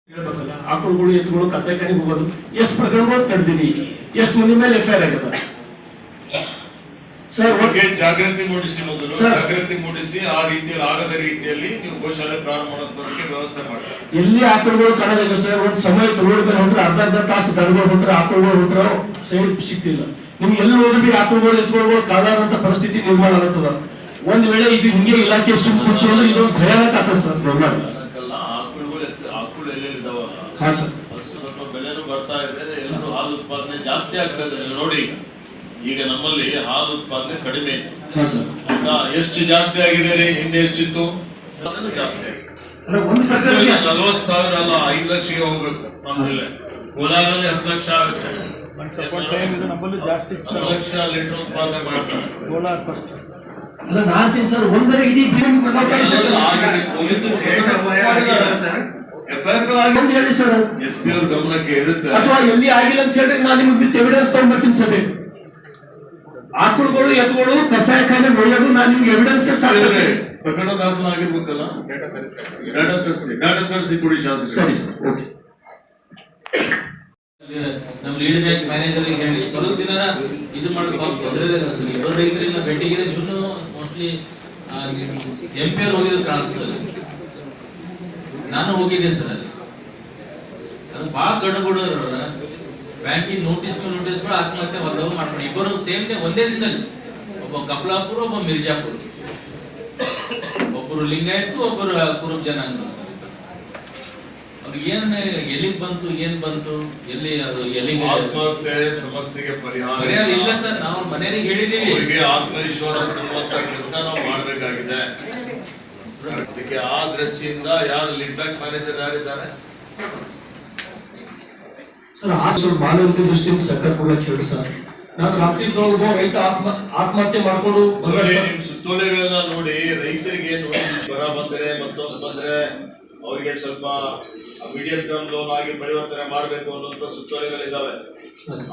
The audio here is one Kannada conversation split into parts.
ಹೇಳ್ಬೇಕಲ್ಲ, ಆಕಳುಗಳು ಎತ್ತುಗಳು ಕಸಾಯಿಖಾನೆಗೆ ಹೋಗೋದು ಎಷ್ಟು ಪ್ರಕರಣಗಳು ತಡೆದಿನಿ, ಎಷ್ಟು ಮಂದಿ ಮೇಲೆ ಎಫ್ಐಆರ್ ಆಗದ ಸರ್. ಬಗ್ಗೆ ಜಾಗೃತಿ ಮೂಡಿಸಿ, ಮೊದಲು ಜಾಗೃತಿ ಮೂಡಿಸಿ ಆ ರೀತಿಯಲ್ಲಿ ಆಗದ ರೀತಿಯಲ್ಲಿ ನೀವು ಗೋಶಾಲೆ ಪ್ರಾರಂಭ ಮಾಡೋದಕ್ಕೆ ವ್ಯವಸ್ಥೆ ಮಾಡಿ. ಎಲ್ಲಿ ಆಕಳುಗಳು ಕಾಣೋದಿಲ್ಲ ಸರ್. ಒಂದ್ ಸಮಯ ರೋಡ್ ಮೇಲೆ ಹೊಂಟ್ರೆ ಅರ್ಧ ತಾಸು ದನಗಳು ಹೊಂಟ್ರೆ ಆಕಳುಗಳು ಹೊಂಟ್ರೆ ಸೈಡ್ ಸಿಗ್ತಿಲ್ಲ. ನಿಮ್ಗೆ ಎಲ್ಲಿ ಹೋದ್ರಿ ಆಕಳುಗಳು ಎತ್ತುಗಳು ಕಾಣಾದಂತ ಪರಿಸ್ಥಿತಿ ನಿರ್ಮಾಣ ಆಗತ್ತದ. ಒಂದ್ ವೇಳೆ ಇದು ಹಿಂಗೆ ಇಲಾಖೆ ಸುಮ್ ಕುಂತು ಅಂದ್ರೆ ಇದು ಭಯಾನಕ ಆಗ್ತದೆ ಸರ್. ಆಕಳು ಎಲ್ಲೆಲ್ಲಿ ಇದಾವಲ್ಲ, ಹಾ ಸರ್, ಸ್ವಲ್ಪ ಬೆಲೆನೂ ಬರ್ತಾ ಇದೆ, ಎಲ್ಲರೂ ಹಾಲು ಉತ್ಪಾದನೆ ಜಾಸ್ತಿ ಆಗ್ತಾ ಇದೆ. ನೋಡಿ, ಈಗ ನಮ್ಮಲ್ಲಿ ಹಾಲು ಉತ್ಪಾದನೆ ಕಡಿಮೆ ಇತ್ತು, ಎಷ್ಟು ಜಾಸ್ತಿ ಆಗಿದೆ ರೀ? ಹಿಂದೆ ಎಷ್ಟಿತ್ತು? ಜಾಸ್ತಿ ಆಗಿದೆ. 40,000 ಅಲ್ಲ, 5 ಲಕ್ಷಕ್ಕೆ ಹೋಗ್ಬೇಕು. ನಮ್ಮಲ್ಲಿ ಕೋಲಾರಲ್ಲಿ 10 ಲಕ್ಷ ಆಗುತ್ತೆ. 10 ಲಕ್ಷ ಲೀಟರ್ ಉತ್ಪಾದನೆ ಮಾಡ್ತಾರೆ. ಅಲ್ಲ ನಾನ್ ಸರ್ ಒಂದರ ಇಡೀ ಹೇಳಿ ಸರ್, SP ಅವ್ರ ಗಮನಕ್ಕೆ ಇರುತ್ತೆ. ಅಥವಾ ಎಲ್ಲಿ ಆಗಿಲ್ಲ ಅಂತ ಹೇಳಿದ್ರೆ ನಾನು ನಿಮ್ಗೆ ವಿತ್ ಎವಿಡೆನ್ಸ್ ತಗೊಂಡ್ಬರ್ತೀನಿ ಸರ್. ಆಕಳುಗಳು ಎತ್ತುಗಳು ಕಸಾಯಿಖಾನೆ ಒಯ್ಯೋದು ನಾನು ನಿಮ್ಗೆ ಎವಿಡೆನ್ಸ್ ಪ್ರಕರಣ ದಾಖಲೆ ಆಗಿರ್ಬೇಕಲ್ಲ, ಡಾಟಾ ತರಿಸಿ ಕೊಡಿ ಶಾಸಕ. ಸರಿ ಸರ್, ಓಕೆ. ನಮ್ಮ ಲೀಡ್ ಬ್ಯಾಂಕ್ ಮ್ಯಾನೇಜರ್ ಹೇಳಿ ಸ್ವಲ್ಪ ದಿನ ಇದು ಮಾಡಬೇಕು. ತೊಂದರೆ ಸರ್, ಇಬ್ಬರು ರೈತರಿಂದ ಭೇಟಿಗೆ ಇನ್ನೂ ಮೋಸ್ಟ್ಲಿ MP ಅವ್ರು ಹೋಗಿದ್ರು ಕಾಣಿಸ್ತದೆ. ನಾನು ಹೋಗಿದ್ದೆ ಸರ್. ಅದು ಬಹಳ ಗಡಬಡವ್ರ ಬ್ಯಾಂಕಿನ ನೋಟಿಸ್ಗಳು ಆತ್ಮಹತ್ಯೆ ಹೊರದವು ಮಾಡ್ಕೊಂಡು ಇಬ್ಬರು ಸೇಮ್ ಒಂದೇ ದಿನದಲ್ಲಿ, ಒಬ್ಬ ಕಪ್ಲಾಪುರ, ಒಬ್ಬ ಮಿರ್ಜಾಪುರ, ಒಬ್ಬರು ಲಿಂಗಾಯತ್ತು, ಒಬ್ಬರು ಕುರುಬ ಜನಾಂಗ. ಅದು ಏನ್ ಎಲ್ಲಿಗೆ ಬಂತು, ಏನ್ ಬಂತು, ಎಲ್ಲಿ ಅದು ಎಲ್ಲಿಗೆ ಆತ್ಮಹತ್ಯೆ ಸಮಸ್ಯೆಗೆ ಪರಿಹಾರ ಇಲ್ಲ ಸರ್. ನಾವು ಮನೆಯವರಿಗೆ ಹೇಳಿದೀವಿ, ಅವರಿಗೆ ಆತ್ಮವಿಶ್ವಾಸ ತುಂಬುವಂತ ಕೆಲಸ ನಾವು ಮಾಡಬೇಕಾಗಿದೆ. ಅದಕ್ಕೆ ಆ ದೃಷ್ಟಿಯಿಂದ ಯಾರು ಲೀಡ್ ಬ್ಯಾಂಕ್ ಮ್ಯಾನೇಜರ್ ಯಾರಿದ್ದಾರೆ ಸರ್, ಮಾನವೀಯತೆ ದೃಷ್ಟಿಯಿಂದ ಸರ್ಕಾರ ಕೊಡ್ಲಕ್ಕೆ ಹೇಳಿ ಸರ್. ನಾನು ರಾತ್ರಿದೊಳಗೆ ರೈತ ಆತ್ಮಹತ್ಯೆ ಮಾಡ್ಕೊಂಡು ನಿಮ್ ಸುತ್ತೋಲೆಗಳೆಲ್ಲ ನೋಡಿ, ರೈತರಿಗೆ ನೋಡಿ ಜ್ವರ ಬಂದ್ರೆ ಮತ್ತೊಂದು ಬಂದ್ರೆ ಅವರಿಗೆ ಸ್ವಲ್ಪ ಮೀಡಿಯಂ ಟರ್ಮ್ ಲೋನ್ ಆಗಿ ಪರಿವರ್ತನೆ ಮಾಡಬೇಕು ಅನ್ನುವಂತ ಸುತ್ತೋಲೆಗಳಿದ್ದಾವೆ.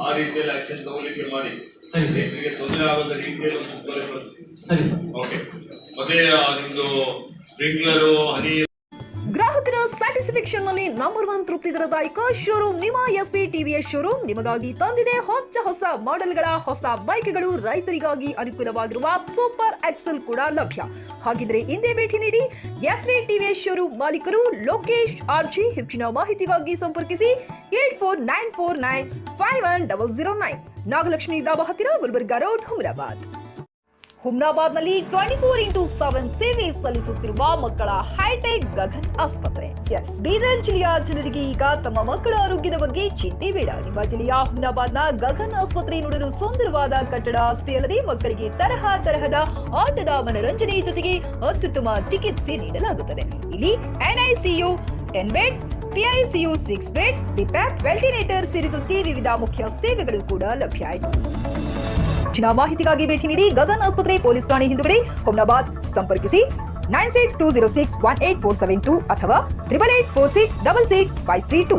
ಆ ರೀತಿಯಲ್ಲಿ ಆಕ್ಷನ್ ತಗೊಳ್ಳಿಕ್ಕೆ ಮಾಡಿ. ರೈತರಿಗೆ ತೊಂದರೆ ಆಗದ ರೀತಿಯಲ್ಲಿ ಒಂದು ಸುತ್ತೋಲೆ ಕಳಿಸಿ. ಸರಿ ಸರ್, ಓಕೆ. ಮತ್ತೆ ನಿಮ್ದು ಸ್ಪ್ರಿಂಕ್ಲರು, ಹನಿ ಗ್ರಾಹಕರ ಸ್ಯಾಟಿಸ್ಫ್ಯಾಕ್ಷನ್ ನಲ್ಲಿ ನಂಬರ್ 1 ತೃಪ್ತಿದಾಯಕ ಶೋರೂಮ್ ನಿಮ್ಮ SP TVS ಶೋರೂಮ್ ನಿಮಗಾಗಿ ತಂದಿದೆ ಹೊಸ ಮಾಡೆಲ್ಗಳ ಹೊಸ ಬೈಕ್ಗಳು. ರೈತರಿಗಾಗಿ ಅನುಕೂಲವಾಗಿರುವ ಸೂಪರ್ ಎಕ್ಸೆಲ್ ಕೂಡ ಲಭ್ಯ. ಹಾಗಿದ್ರೆ ಹಿಂದೆ ಭೇಟಿ ನೀಡಿ SP TVS ಶೋರೂಮ್ ಮಾಲೀಕರು ಲೋಕೇಶ್ RG. ಹೆಚ್ಚಿನ ಮಾಹಿತಿಗಾಗಿ ಸಂಪರ್ಕಿಸಿ 8494951009, ನಾಗಲಕ್ಷ್ಮಿ ದಾಬಾ ಹತ್ತಿರ, ಗುಲ್ಬರ್ಗಾ ರೋಡ್, ಹುಮ್ನಾಬಾದ್ನಲ್ಲಿ 24x7 ಸೇವೆ ಸಲ್ಲಿಸುತ್ತಿರುವ ಮಕ್ಕಳ ಹೈಟೆಕ್ ಗಗನ್ ಆಸ್ಪತ್ರೆ. ಬೀದರ್ ಜಿಲ್ಲೆಯ ಜನರಿಗೆ ಈಗ ತಮ್ಮ ಮಕ್ಕಳ ಆರೋಗ್ಯದ ಬಗ್ಗೆ ಚಿಂತೆ ಬೇಡ. ನಿಮ್ಮ ಜಿಲ್ಲೆಯ ಹುಮ್ನಾಬಾದ್ನ ಗಗನ್ ಆಸ್ಪತ್ರೆ ನೋಡಲು ಸುಂದರವಾದ ಕಟ್ಟಡ ಅಷ್ಟೇ ಅಲ್ಲದೆ ಮಕ್ಕಳಿಗೆ ತರಹದ ಆಟದ ಮನರಂಜನೆ ಜೊತೆಗೆ ಅತ್ಯುತ್ತಮ ಚಿಕಿತ್ಸೆ ನೀಡಲಾಗುತ್ತದೆ. ಇಲ್ಲಿ NICU 10 ಬೆಡ್ಸ್, PICU 6 ಬೆಡ್ಸ್, ಡಿಪ್ಯಾಕ್, ವೆಂಟಿಲೇಟರ್ ಸೇರಿದಂತೆ ವಿವಿಧ ಮುಖ್ಯ ಸೇವೆಗಳು ಕೂಡ ಲಭ್ಯ. ಹೆಚ್ಚಿನ ಮಾಹಿತಿಗಾಗಿ ಭೇಟಿ ನೀಡಿ ಗಗನ್ ಆಸ್ಪತ್ರೆ, ಪೊಲೀಸ್ ಠಾಣೆ ಹಿಂದುಗಡೆ, ಹುಮ್ನಾಬಾದ್. ಸಂಪರ್ಕಿಸಿ 9620618472 ಅಥವಾ 8846666532.